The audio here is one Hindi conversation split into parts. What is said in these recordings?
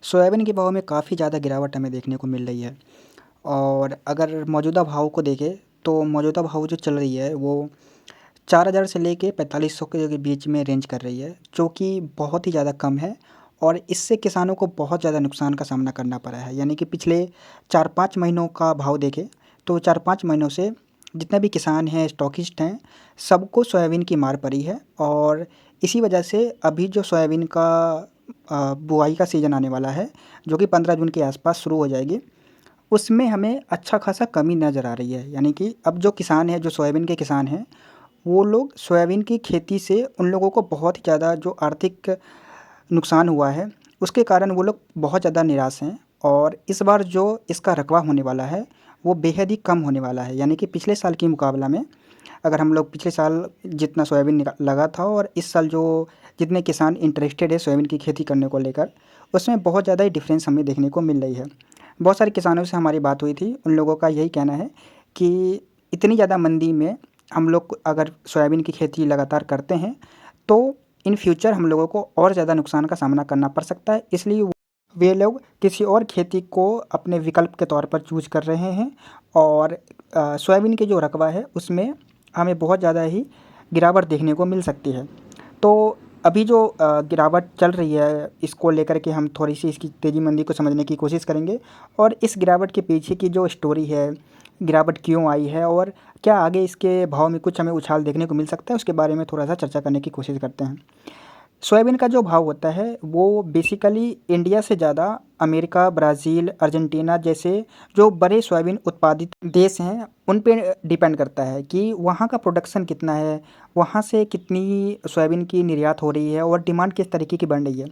सोयाबीन के भाव में काफ़ी ज़्यादा गिरावट हमें देखने को मिल रही है। और अगर मौजूदा भाव को देखें तो मौजूदा भाव जो चल रही है वो 4000 से लेके 4500 के बीच में रेंज कर रही है, जो कि बहुत ही ज़्यादा कम है। और इससे किसानों को बहुत ज़्यादा नुकसान का सामना करना पड़ा है। यानी कि पिछले 4-5 महीनों का भाव देखें तो 4-5 महीनों से जितने भी किसान हैं, स्टॉकिस्ट हैं, सबको सोयाबीन की मार पड़ी है। और इसी वजह से अभी जो सोयाबीन का बुआई का सीज़न आने वाला है, जो कि 15 जून के आसपास शुरू हो जाएगी, उसमें हमें अच्छा खासा कमी नज़र आ रही है। यानी कि अब जो किसान हैं, जो सोयाबीन के किसान हैं, वो लोग सोयाबीन की खेती से उन लोगों को बहुत ही ज़्यादा जो आर्थिक नुकसान हुआ है, उसके कारण वो लोग बहुत ज़्यादा निराश हैं। और इस बार जो इसका रकबा होने वाला है, वो बेहद ही कम होने वाला है। यानी कि पिछले साल की मुकाबला में अगर हम लोग पिछले साल जितना सोयाबीन लगा था और इस साल जो जितने किसान इंटरेस्टेड है सोयाबीन की खेती करने को लेकर, उसमें बहुत ज़्यादा ही डिफरेंस हमें देखने को मिल रही है। बहुत सारे किसानों से हमारी बात हुई थी, उन लोगों का यही कहना है कि इतनी ज़्यादा मंदी में हम लोग अगर सोयाबीन की खेती लगातार करते हैं तो इन फ्यूचर हम लोगों को और ज़्यादा नुकसान का सामना करना पड़ सकता है। इसलिए वे लोग किसी और खेती को अपने विकल्प के तौर पर चूज़ कर रहे हैं। और सोयाबीन के जो रकबा है उसमें हमें बहुत ज़्यादा ही गिरावट देखने को मिल सकती है। तो अभी जो गिरावट चल रही है, इसको लेकर के हम थोड़ी-सी इसकी तेज़ी मंदी को समझने की कोशिश करेंगे। और इस गिरावट के पीछे की जो स्टोरी है, गिरावट क्यों आई है और क्या आगे इसके भाव में कुछ हमें उछाल देखने को मिल सकता है, उसके बारे में थोड़ा-सा चर्चा करने की कोशिश करते हैं। सोयाबीन का जो भाव होता है वो बेसिकली इंडिया से ज़्यादा अमेरिका, ब्राज़ील, अर्जेंटीना जैसे जो बड़े सोयाबीन उत्पादित देश हैं, उन पे डिपेंड करता है कि वहाँ का प्रोडक्शन कितना है, वहाँ से कितनी सोयाबीन की निर्यात हो रही है और डिमांड किस तरीके की बढ़ रही है।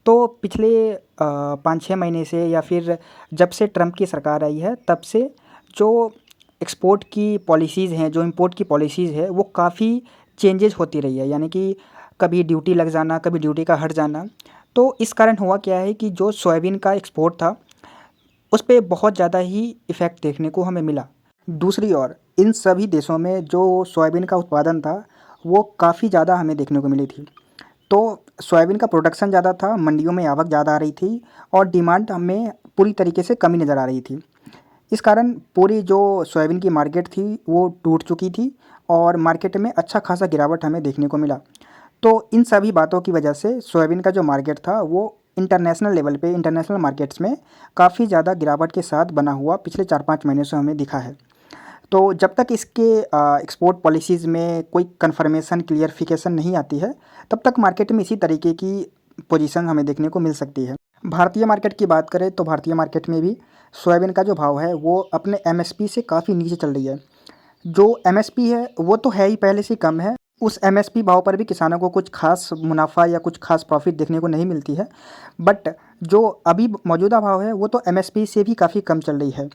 तो पिछले 5-6 महीने से या फिर जब से ट्रम्प की सरकार आई है, तब से जो एक्सपोर्ट की पॉलिसीज़ हैं, जो इम्पोर्ट की पॉलिसीज़ है, वो काफ़ी चेंजेज़ होती रही है। यानी कि कभी ड्यूटी लग जाना, कभी ड्यूटी का हट जाना। तो इस कारण हुआ क्या है कि जो सोयाबीन का एक्सपोर्ट था, उस पे बहुत ज़्यादा ही इफ़ेक्ट देखने को हमें मिला। दूसरी ओर इन सभी देशों में जो सोयाबीन का उत्पादन था, वो काफ़ी ज़्यादा हमें देखने को मिली थी। तो सोयाबीन का प्रोडक्शन ज़्यादा था, मंडियों में आवक ज़्यादा आ रही थी और डिमांड हमें पूरी तरीके से कमी नज़र आ रही थी। इस कारण पूरी जो सोयाबीन की मार्केट थी, वो टूट चुकी थी और मार्केट में अच्छा खासा गिरावट हमें देखने को मिला। तो इन सभी बातों की वजह से सोयाबीन का जो मार्केट था वो इंटरनेशनल लेवल पे, इंटरनेशनल मार्केट्स में काफ़ी ज़्यादा गिरावट के साथ बना हुआ पिछले 4-5 महीने से हमें दिखा है। तो जब तक इसके एक्सपोर्ट पॉलिसीज़ में कोई कन्फर्मेशन, क्लियरिफिकेशन नहीं आती है, तब तक मार्केट में इसी तरीके की पोजीशन हमें देखने को मिल सकती है। भारतीय मार्केट की बात करें तो भारतीय मार्केट में भी सोयाबीन का जो भाव है वो अपने एमएसपी से काफ़ी नीचे चल रही है। जो एमएसपी है वो तो है ही पहले से कम है। उस एमएसपी भाव पर भी किसानों को कुछ ख़ास मुनाफ़ा या कुछ ख़ास प्रॉफ़िट देखने को नहीं मिलती है। बट जो अभी मौजूदा भाव है वो तो एमएसपी से भी काफ़ी कम चल रही है।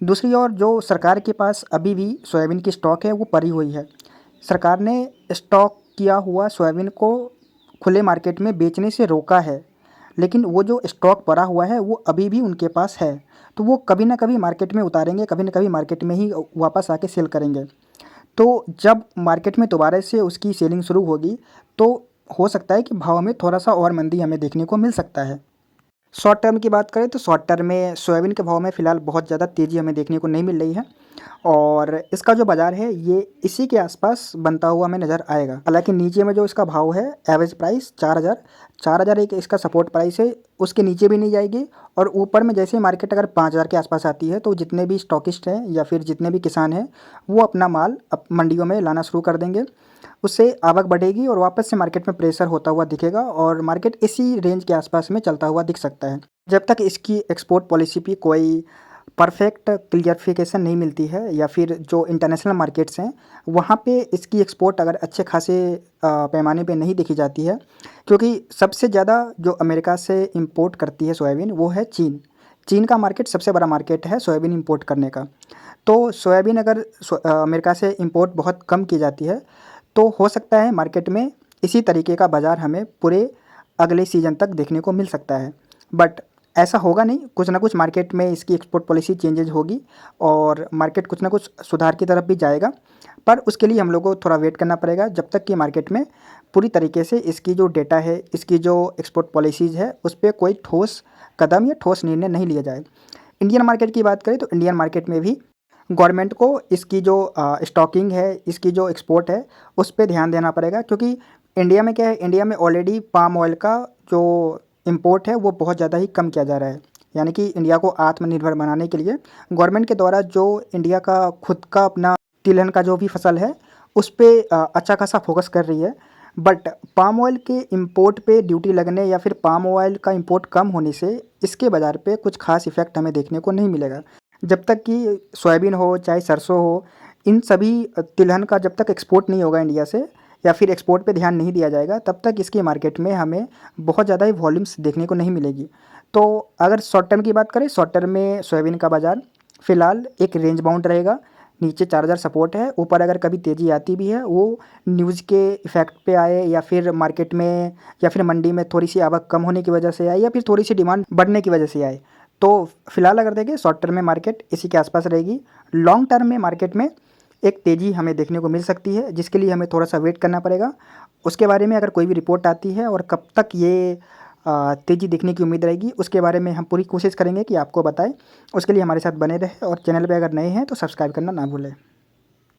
दूसरी ओर जो सरकार के पास अभी भी सोयाबीन की स्टॉक है वो पड़ी हुई है। सरकार ने स्टॉक किया हुआ सोयाबीन को खुले मार्केट में बेचने से रोका है, लेकिन वो जो स्टॉक पड़ा हुआ है वो अभी भी उनके पास है। तो वो कभी न कभी मार्केट में उतारेंगे, कभी न कभी मार्केट में ही वापस आके सेल करेंगे। तो जब मार्केट में दोबारा से उसकी सेलिंग शुरू होगी, तो हो सकता है कि भाव में थोड़ा-सा और मंदी हमें देखने को मिल सकता है। शॉर्ट टर्म की बात करें तो शॉर्ट टर्म में सोयाबीन के भाव में फ़िलहाल बहुत ज़्यादा तेज़ी हमें देखने को नहीं मिल रही है और इसका जो बाज़ार है ये इसी के आसपास बनता हुआ हमें नज़र आएगा। हालाँकि नीचे में जो इसका भाव है एवरेज प्राइस 4000 एक इसका सपोर्ट प्राइस है, उसके नीचे भी नहीं जाएगी। और ऊपर में जैसे ही मार्केट अगर 5000 के आसपास आती है तो जितने भी स्टॉकिस्ट हैं या फिर जितने भी किसान हैं, वो अपना माल मंडियों में लाना शुरू कर देंगे। उससे आवक बढ़ेगी और वापस से मार्केट में प्रेशर होता हुआ दिखेगा और मार्केट इसी रेंज के आसपास में चलता हुआ दिख सकता है। जब तक इसकी एक्सपोर्ट पॉलिसी पे कोई परफेक्ट क्लियरिफिकेशन नहीं मिलती है या फिर जो इंटरनेशनल मार्केट्स हैं वहाँ पे इसकी एक्सपोर्ट अगर अच्छे खासे पैमाने पे नहीं देखी जाती है, क्योंकि सबसे ज़्यादा जो अमेरिका से इंपोर्ट करती है सोयाबीन वो है चीन। चीन का मार्केट सबसे बड़ा मार्केट है सोयाबीन इंपोर्ट करने का। तो सोयाबीन अगर अमेरिका से इंपोर्ट बहुत कम की जाती है तो हो सकता है मार्केट में इसी तरीके का बाज़ार हमें पूरे अगले सीज़न तक देखने को मिल सकता है। बट ऐसा होगा नहीं, कुछ ना कुछ मार्केट में इसकी एक्सपोर्ट पॉलिसी चेंजेज़ होगी और मार्केट कुछ ना कुछ सुधार की तरफ भी जाएगा। पर उसके लिए हम लोग को थोड़ा वेट करना पड़ेगा जब तक कि मार्केट में पूरी तरीके से इसकी जो डेटा है, इसकी जो एक्सपोर्ट पॉलिसीज़ है, उस पे कोई ठोस कदम या ठोस निर्णय नहीं लिया जाए। इंडियन मार्केट की बात करें तो इंडियन मार्केट में भी गवर्नमेंट को इसकी जो स्टॉकिंग है, इसकी जो एक्सपोर्ट है, उस पे ध्यान देना पड़ेगा, क्योंकि इंडिया में क्या है, इंडिया में ऑलरेडी पाम ऑयल का जो इम्पोर्ट है वो बहुत ज़्यादा ही कम किया जा रहा है। यानी कि इंडिया को आत्मनिर्भर बनाने के लिए गवर्नमेंट के द्वारा जो इंडिया का खुद का अपना तिलहन का जो भी फसल है, उस पे अच्छा खासा फोकस कर रही है। बट पाम ऑयल के इंपोर्ट पे ड्यूटी लगने या फिर पाम ऑयल का इंपोर्ट कम होने से इसके बाज़ार पे कुछ खास इफ़ेक्ट हमें देखने को नहीं मिलेगा। जब तक कि सोयाबीन हो चाहे सरसों हो, इन सभी तिलहन का जब तक एक्सपोर्ट नहीं होगा इंडिया से, या फिर एक्सपोर्ट पे ध्यान नहीं दिया जाएगा, तब तक इसकी मार्केट में हमें बहुत ज़्यादा ही वॉल्यूम्स देखने को नहीं मिलेगी। तो अगर शॉर्ट टर्म की बात करें, शॉर्ट टर्म में सोयाबीन का बाज़ार फ़िलहाल एक रेंज बाउंड रहेगा। नीचे 4000 सपोर्ट है, ऊपर अगर कभी तेज़ी आती भी है, वो न्यूज़ के इफ़ेक्ट पे आए या फिर मार्केट में या फिर मंडी में थोड़ी सी आवक कम होने की वजह से आए या फिर थोड़ी सी डिमांड बढ़ने की वजह से आए। तो फिलहाल अगर देखें, शॉर्ट टर्म में मार्केट इसी के आसपास रहेगी। लॉन्ग टर्म में मार्केट में एक तेज़ी हमें देखने को मिल सकती है, जिसके लिए हमें थोड़ा सा वेट करना पड़ेगा। उसके बारे में अगर कोई भी रिपोर्ट आती है और कब तक ये तेज़ी दिखने की उम्मीद रहेगी, उसके बारे में हम पूरी कोशिश करेंगे कि आपको बताएं। उसके लिए हमारे साथ बने रहें, और चैनल पे अगर नए हैं तो सब्सक्राइब करना ना भूलें।